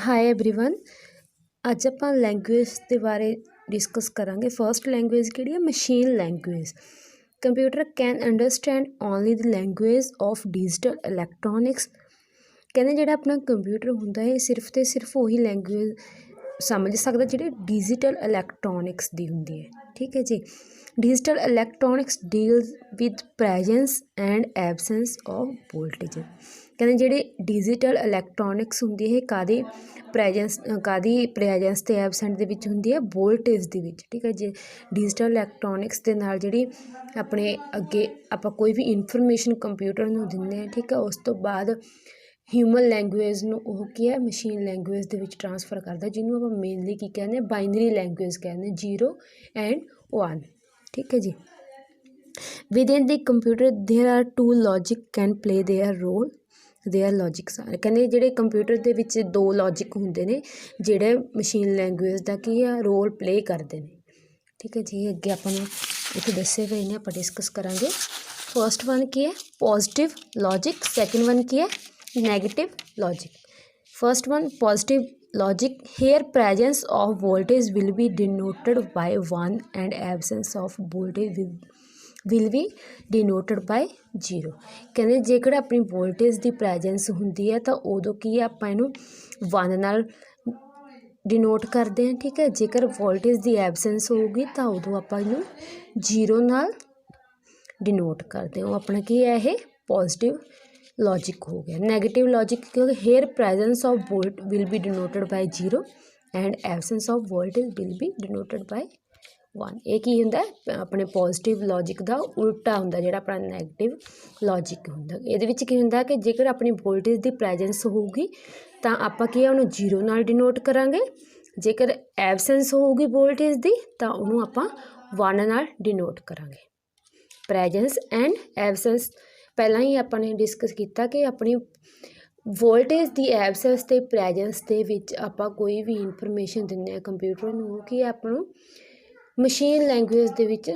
Hi everyone. ਅੱਜ ਆਪਾਂ language ਦੇ ਬਾਰੇ ਡਿਸਕਸ ਕਰਾਂਗੇ। ਫਰਸਟ ਲੈਂਗੁਏਜ ਕਿਹੜੀ ਹੈ? Machine language. Computer can understand only the language of digital electronics. ਕਹਿੰਦੇ ਜਿਹੜਾ ਆਪਣਾ ਕੰਪਿਊਟਰ ਹੁੰਦਾ ਹੈ ਸਿਰਫ ਤੇ ਸਿਰਫ ਉਹੀ ਲੈਂਗੁਏਜ ਸਮਝ ਸਕਦਾ ਜਿਹੜੀ ਡਿਜੀਟਲ ਇਲੈਕਟ੍ਰੋਨਿਕਸ ਦੀ ਹੁੰਦੀ ਹੈ। ਠੀਕ ਹੈ ਜੀ। Digital electronics deals with presence and absence of voltage. कहते जिहड़ी डिजिटल इलैक्ट्रॉनिक्स हुंदी है कादी प्रैजेंस ते एबसेंट दे विच हुंदी है वोल्टेज दे विच। ठीक है जी। डिजिटल इलैक्ट्रॉनिक्स दे नाल जिहड़ी अपने अगे आपां कोई भी इनफॉर्मेशन कंप्यूटर नूं दिंदे हैं। ठीक है। उस तो बाद ह्यूमन लैंगुएज नूं ओह की है मशीन लैंगुएज दे विच ट्रांसफर करदा, जिन्हों आपां मेनली की कहने बाइनरी लैंगुएज कहने 0 एंड 1। ठीक है जी। Within the computer there are two logic can play their role. Their logics कहते जिहड़े कंप्यूटर दे विच दो लॉजिक हुंदे ने जिहड़े मशीन लैंगुएज दा की है रोल प्ले करते हैं। ठीक है जी। अगे आपां इत्थे दस्से गए ने आपां डिस्कस करांगे। फर्स्ट वन की है पॉजिटिव लॉजिक, सैकेंड वन की है negative logic. First one positive logic, here presence of voltage will be denoted by 1 and absence of voltage will be denoted by 0। कहते जेकर अपनी वोल्टेज की प्रैजेंस होंगी है तो उदों की आप इनू 1 नाल डिनोट करते हैं। ठीक है। जेकर वोल्टेज की एबसेंस होगी तो उदों आप इनू 0 नाल डिनोट करते हैं। अपना की है ये पॉजिटिव लॉजिक हो गया। नैगेटिव लॉजिक क्योंकि here presence of volt will be denoted by 0 and absence of voltage will be denoted by 1। ये की हुंदा अपने पॉजिटिव लॉजिक का उल्टा हुंदा जिहड़ा अपना नैगेटिव लॉजिक हुंदा। इहदे विच की हुंदा कि जेकर अपनी वोल्टेज की प्रेजेंस होगी तो आपां की उहनूं 0 नाल डिनोट करांगे। जेकर एबसेंस होगी वोल्टेज की तो उहनूं आपां 1 नाल डिनोट करांगे। प्रेजेंस एंड एबसेंस पहला ही आपने डिस्कस किया कि अपनी वोल्टेज की एबसेंस ते प्रैजेंस के विच आपां कोई भी इनफॉर्मेशन दिंदे कंप्यूटर नूं कि आपनूं मशीन लैंगुएज दे विच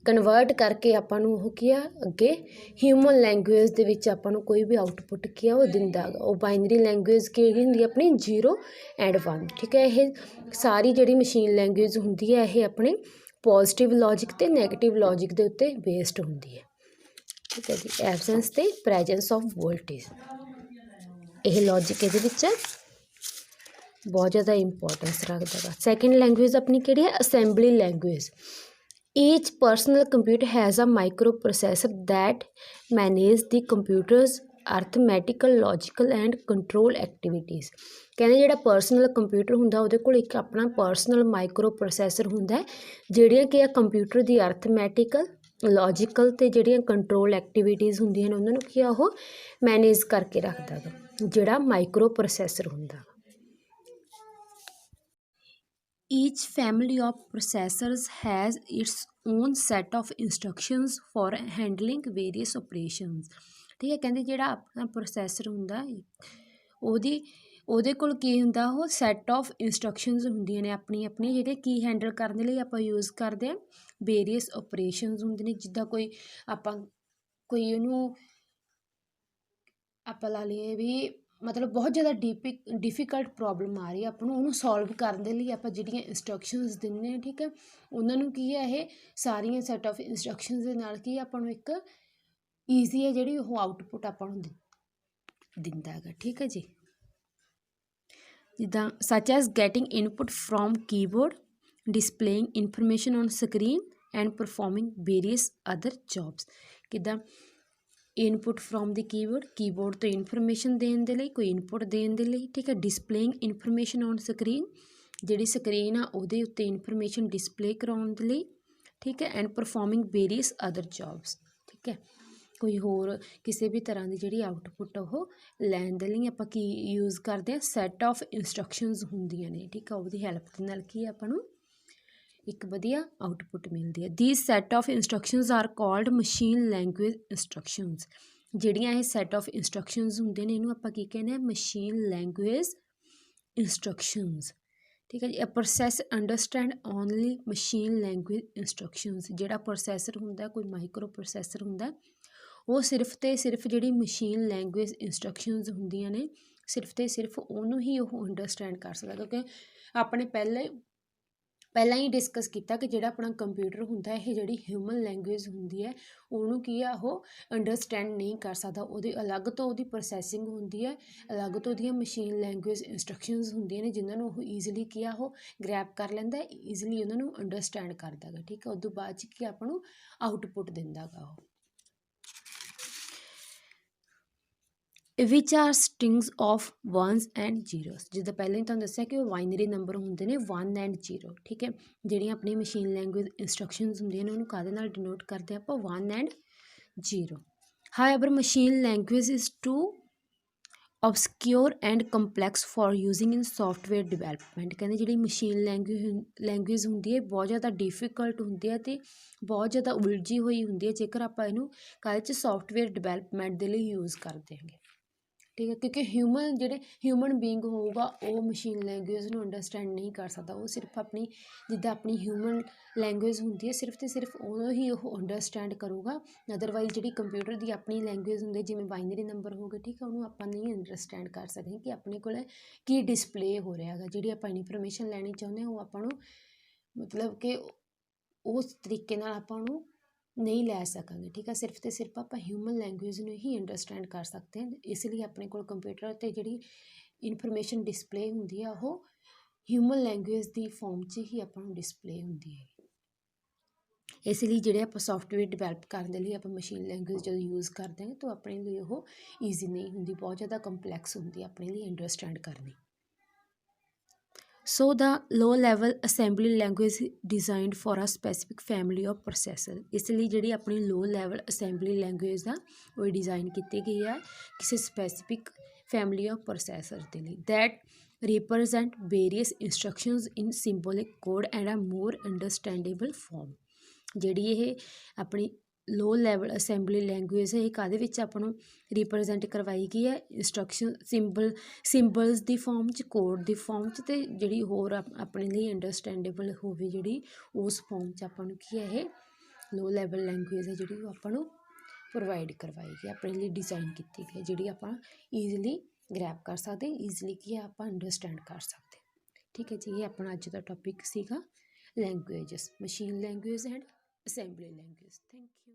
कन्वर्ट करके आपां नूं ओह किया अगे ह्यूमन लैंगुएज दे विच आपां नूं कोई भी आउटपुट किया वो दिंदा है। वो बाइनरी लैंगुएज की हुंदी अपनी 0 एंड 1। ठीक है। ये सारी जिहड़ी मशीन लैंगुएज हुंदी है ये अपने पॉजिटिव लॉजिक ते नैगेटिव लॉजिक दे उत्ते बेस्ड हुंदी है। ठीक है जी। एबसेंस ते प्रैजेंस ऑफ वोल्टेज यह लॉजिक ये बहुत ज़्यादा इंपॉर्टेंस रखता है। सैकेंड लैंगुएज अपनी किहड़ी है? Assembly language. Each personal computer has a microprocessor that manage the computer's arithmetical logical and control activities. कहते जिहड़ा पर्सनल कंप्यूटर हुंदा उहदे कोल एक अपना पर्सनल माइक्रो प्रोसैसर हुंदा जिहड़ियां कि कंप्यूटर की अर्थमैटिकल लॉजिकल ते जिहड़ियां कंट्रोल एक्टिविटीज़ हुंदियां ने उन्हां नूं की ओह मैनेज करके रखदा है जिहड़ा माइक्रो प्रोसैसर हुंदा। Each family of processors has its own set of instructions for handling various operations. ठीक है। कहते जिहड़ा अपना प्रोसैसर हुंदा ਉਹਦੇ ਕੋਲ ਕੀ ਹੁੰਦਾ ਉਹ ਸੈੱਟ ਆਫ ਇੰਸਟਰਕਸ਼ਨਸ ਹੁੰਦੀਆਂ ਨੇ ਆਪਣੀ ਆਪਣੀ ਜਿਹੜੇ ਕੀ ਹੈਂਡਲ ਕਰਨ ਦੇ ਲਈ ਆਪਾਂ ਯੂਜ਼ ਕਰਦੇ ਹਾਂ ਵੇਰੀਅਸ ਆਪਰੇਸ਼ਨਸ ਹੁੰਦੇ ਨੇ। ਜਿੱਦਾਂ ਕੋਈ ਆਪਾਂ ਕੋਈ ਉਹਨੂੰ ਆਪਾਂ ਲਾ ਲਈਏ ਵੀ मतलब बहुत ज़्यादा डिफिकल्ट प्रॉब्लम आ रही है अपन उन्होंने सॉल्व करने के लिए आप जिहड़ियां इंस्ट्रक्शनस दिंदे हैं। ठीक है। उन्होंने की है ये सारियां सैट ऑफ इंस्ट्रक्शनस दे नाल की अपन एक ईजी है जिहड़ी वो आउटपुट अपन दिंदा है। ठीक है जी। जिद्दां such as getting input from keyboard, displaying information on screen and performing various other jobs. किद्दां इनपुट फ्रॉम द कीबोर्ड तो इनफॉर्मेशन देने के लिए कोई इनपुट देने के लिए। ठीक है। डिस्प्लेइंग इनफॉर्मेशन ऑन स्क्रीन जिहड़ी स्क्रीन आ उहदे उत्ते इनफॉर्मेशन डिस्प्ले कराउण दे लई। ठीक है। And performing various other jobs. ठीक है। कोई होर किसी भी तरह की जिहड़ी आउटपुट वो लैण दे लई आपां की यूज़ करते हैं सैट ऑफ इंस्ट्रक्शनस हुंदियां ने। ठीक है। उहदी हैल्प दे नाल की आपां नूं एक वधिया आउटपुट मिलती है। These set of instructions are called machine language instructions. जिहड़ियां ये सैट ऑफ इंस्ट्रक्शनस हुंदे ने इहनूं आपां की कहने हैं मशीन लैंगुएज इंस्ट्रक्शनस। ठीक है जी। A process understand only machine language instructions. जिहड़ा प्रोसैसर हुंदा कोई माइक्रो प्रोसैसर हुंदा वो सिर्फ तो सिर्फ जिहड़ी मशीन लैंगुएज इंस्ट्रक्शनस हुंदियां ने ਸਿਰਫ ਤੇ ਸਿਰਫ ਉਹਨੂੰ ਹੀ ਉਹ ਅੰਡਰਸਟੈਂਡ ਕਰ ਸਕਦਾ, ਕਿਉਂਕਿ ਆਪਣੇ ਪਹਿਲਾਂ ਹੀ ਡਿਸਕਸ ਕੀਤਾ ਕਿ ਜਿਹੜਾ ਆਪਣਾ ਕੰਪਿਊਟਰ ਹੁੰਦਾ ਇਹ ਜਿਹੜੀ ਹਿਊਮਨ ਲੈਂਗੁਏਜ ਹੁੰਦੀ ਹੈ ਉਹਨੂੰ ਕੀ ਆ ਉਹ ਅੰਡਰਸਟੈਂਡ ਨਹੀਂ ਕਰ ਸਕਦਾ। ਉਹਦੇ ਅਲੱਗ ਤੋਂ ਉਹਦੀ ਪ੍ਰੋਸੈਸਿੰਗ ਹੁੰਦੀ ਹੈ, ਅਲੱਗ ਤੋਂ ਉਹਦੀਆਂ ਮਸ਼ੀਨ ਲੈਂਗੁਏਜ ਇੰਸਟਰਕਸ਼ਨਸ ਹੁੰਦੀਆਂ ਨੇ ਜਿਨ੍ਹਾਂ ਨੂੰ ਉਹ ਈਜ਼ੀਲੀ ਕੀ ਆ ਉਹ ਗ੍ਰੈਬ ਕਰ ਲੈਂਦਾ, ਈਜ਼ੀਲੀ ਉਹਨਾਂ ਨੂੰ ਅੰਡਰਸਟੈਂਡ ਕਰਦਾ ਗਾ। ਠੀਕ ਹੈ, ਉਸ ਤੋਂ ਬਾਅਦ 'ਚ ਕੀ ਆਪਾਂ ਨੂੰ ਆਊਟਪੁੱਟ ਦਿੰਦਾ ਗਾ ਉਹ। Which are strings of ones and zeros, ਜਿੱਦਾਂ ਪਹਿਲਾਂ ਹੀ ਤੁਹਾਨੂੰ ਦੱਸਿਆ ਕਿ ਉਹ ਬਾਈਨਰੀ ਨੰਬਰ ਹੁੰਦੇ ਨੇ 1 ਐਂਡ 0। ਠੀਕ ਹੈ, ਜਿਹੜੀਆਂ ਆਪਣੀ ਮਸ਼ੀਨ ਲੈਂਗੁਏਜ ਇੰਸਟਰਕਸ਼ਨਸ ਹੁੰਦੀਆਂ ਨੇ ਉਹਨੂੰ ਕਾਹਦੇ ਨਾਲ ਡਿਨੋਟ ਕਰਦੇ ਆਪਾਂ 1 and 0। However machine language is too obscure and complex for using in software development। ਕਹਿੰਦੇ ਜਿਹੜੀ ਮਸ਼ੀਨ ਲੈਂਗੁਏਜ ਹੁੰਦੀ ਹੈ ਬਹੁਤ ਜ਼ਿਆਦਾ ਡਿਫੀਕਲਟ ਹੁੰਦੀ ਹੈ ਅਤੇ ਬਹੁਤ ਜ਼ਿਆਦਾ ਉਲਝੀ ਹੋਈ ਹੁੰਦੀ ਹੈ ਜੇਕਰ ਆਪਾਂ ਇਹਨੂੰ ਕਾਹਦੇ 'ਚ ਸੋਫਟਵੇਅਰ ਡਿਵੈਲਪਮੈਂਟ ਦੇ ਲਈ ਯੂਜ਼ ਕਰਦੇ ਹੈਗੇ। ਠੀਕ ਹੈ, ਕਿਉਂਕਿ ਹਿਊਮਨ ਬੀਇੰਗ ਹੋਊਗਾ ਉਹ ਮਸ਼ੀਨ ਲੈਂਗੁਏਜ ਨੂੰ ਅੰਡਰਸਟੈਂਡ ਨਹੀਂ ਕਰ ਸਕਦਾ। ਉਹ ਸਿਰਫ ਜਿੱਦਾਂ ਆਪਣੀ ਹਿਊਮਨ ਲੈਂਗੁਏਜ ਹੁੰਦੀ ਹੈ ਸਿਰਫ ਤੇ ਸਿਰਫ ਉਹਨੂੰ ਹੀ ਉਹ ਅੰਡਰਸਟੈਂਡ ਕਰੂਗਾ। ਅਦਰਵਾਈਜ਼ ਜਿਹੜੀ ਕੰਪਿਊਟਰ ਦੀ ਆਪਣੀ ਲੈਂਗੁਏਜ ਹੁੰਦੀ ਜਿਵੇਂ ਬਾਈਨਰੀ ਨੰਬਰ ਹੋ ਗਏ, ਠੀਕ ਹੈ, ਉਹਨੂੰ ਆਪਾਂ ਨਹੀਂ ਅੰਡਰਸਟੈਂਡ ਕਰ ਸਕਦੇ ਕਿ ਆਪਣੇ ਕੋਲ ਕੀ ਡਿਸਪਲੇ ਹੋ ਰਿਹਾ ਹੈਗਾ। ਜਿਹੜੀ ਆਪਾਂ ਇਨਫੋਰਮੇਸ਼ਨ ਲੈਣੀ ਚਾਹੁੰਦੇ ਹਾਂ ਉਹ ਆਪਾਂ ਨੂੰ ਮਤਲਬ ਕਿ ਉਸ ਤਰੀਕੇ ਨਾਲ ਆਪਾਂ ਉਹਨੂੰ ਨਹੀਂ ਲੈ ਸਕਾਂਗੇ। ਠੀਕ ਹੈ, ਸਿਰਫ ਤੇ ਸਿਰਫ ਆਪਾਂ ਹਿਊਮਨ ਲੈਂਗੁਏਜ ਨੂੰ ਹੀ ਅੰਡਰਸਟੈਂਡ ਕਰ ਸਕਦੇ ਹਾਂ। ਇਸ ਲਈ ਆਪਣੇ ਕੋਲ ਕੰਪਿਊਟਰ 'ਤੇ ਜਿਹੜੀ ਇਨਫੋਰਮੇਸ਼ਨ ਡਿਸਪਲੇ ਹੁੰਦੀ ਆ ਉਹ ਹਿਊਮਨ ਲੈਂਗੁਏਜ ਦੀ ਫੋਰਮ 'ਚ ਹੀ ਆਪਾਂ ਨੂੰ ਡਿਸਪਲੇ ਹੁੰਦੀ ਹੈ। ਇਸ ਲਈ ਜਿਹੜੇ ਆਪਾਂ ਸੋਫਟਵੇਅਰ ਡਿਵੈਲਪ ਕਰਨ ਦੇ ਲਈ ਆਪਾਂ ਮਸ਼ੀਨ ਲੈਂਗੁਏਜ ਜਦੋਂ ਯੂਜ਼ ਕਰਦੇ ਹਾਂ ਤਾਂ ਆਪਣੇ ਲਈ ਉਹ ਈਜ਼ੀ ਨਹੀਂ ਹੁੰਦੀ, ਬਹੁਤ ਜ਼ਿਆਦਾ ਕੰਪਲੈਕਸ ਹੁੰਦੀ ਆਪਣੇ ਲਈ ਅੰਡਰਸਟੈਂਡ ਕਰਨੀ। So the low level assembly language designed for a specific family of processor। ਇਸ ਲਈ ਜਿਹੜੀ ਆਪਣੀ low level assembly language ਆ ਉਹ ਡਿਜ਼ਾਈਨ ਕੀਤੀ ਗਈ ਹੈ ਕਿਸੇ ਸਪੈਸੀਫਿਕ ਫੈਮਿਲੀ ਆਫ ਪ੍ਰੋਸੈਸਰ ਦੇ ਲਈ that represent various instructions in symbolic code and a more understandable form। ਜਿਹੜੀ ਇਹ ਆਪਣੀ ਲੋ ਲੈਵਲ ਅਸੈਂਬਲੀ ਲੈਂਗੁਏਜ ਹੈ ਇਹ ਕਾਹਦੇ ਵਿੱਚ ਆਪਾਂ ਨੂੰ ਰਿਪਰਜੈਂਟ ਕਰਵਾਈ ਗਈ ਹੈ ਇੰਸਟਰਕਸ਼ਨ ਸਿੰਬਲਸ ਦੀ ਫੋਰਮ 'ਚ, ਕੋਡ ਦੀ ਫੋਰਮ 'ਚ, ਅਤੇ ਜਿਹੜੀ ਹੋਰ ਆਪਣੇ ਲਈ ਅੰਡਰਸਟੈਂਡੇਬਲ ਹੋਵੇ ਜਿਹੜੀ ਉਸ ਫੋਰਮ 'ਚ ਆਪਾਂ ਨੂੰ ਕੀ ਹੈ ਇਹ ਲੋ ਲੈਵਲ ਲੈਂਗੁਏਜ ਹੈ ਜਿਹੜੀ ਉਹ ਆਪਾਂ ਨੂੰ ਪ੍ਰੋਵਾਈਡ ਕਰਵਾਈ ਗਈ, ਆਪਣੇ ਲਈ ਡਿਜ਼ਾਈਨ ਕੀਤੀ ਗਈ, ਜਿਹੜੀ ਆਪਾਂ ਈਜ਼ੀਲੀ ਗ੍ਰੈਬ ਕਰ ਸਕਦੇ, ਈਜ਼ੀਲੀ ਕੀ ਹੈ ਆਪਾਂ ਅੰਡਰਸਟੈਂਡ ਕਰ ਸਕਦੇ। ਠੀਕ ਹੈ ਜੀ, ਇਹ ਆਪਣਾ ਅੱਜ ਦਾ ਟੌਪਿਕ ਸੀਗਾ languages, machine language and assembly language। Thank you।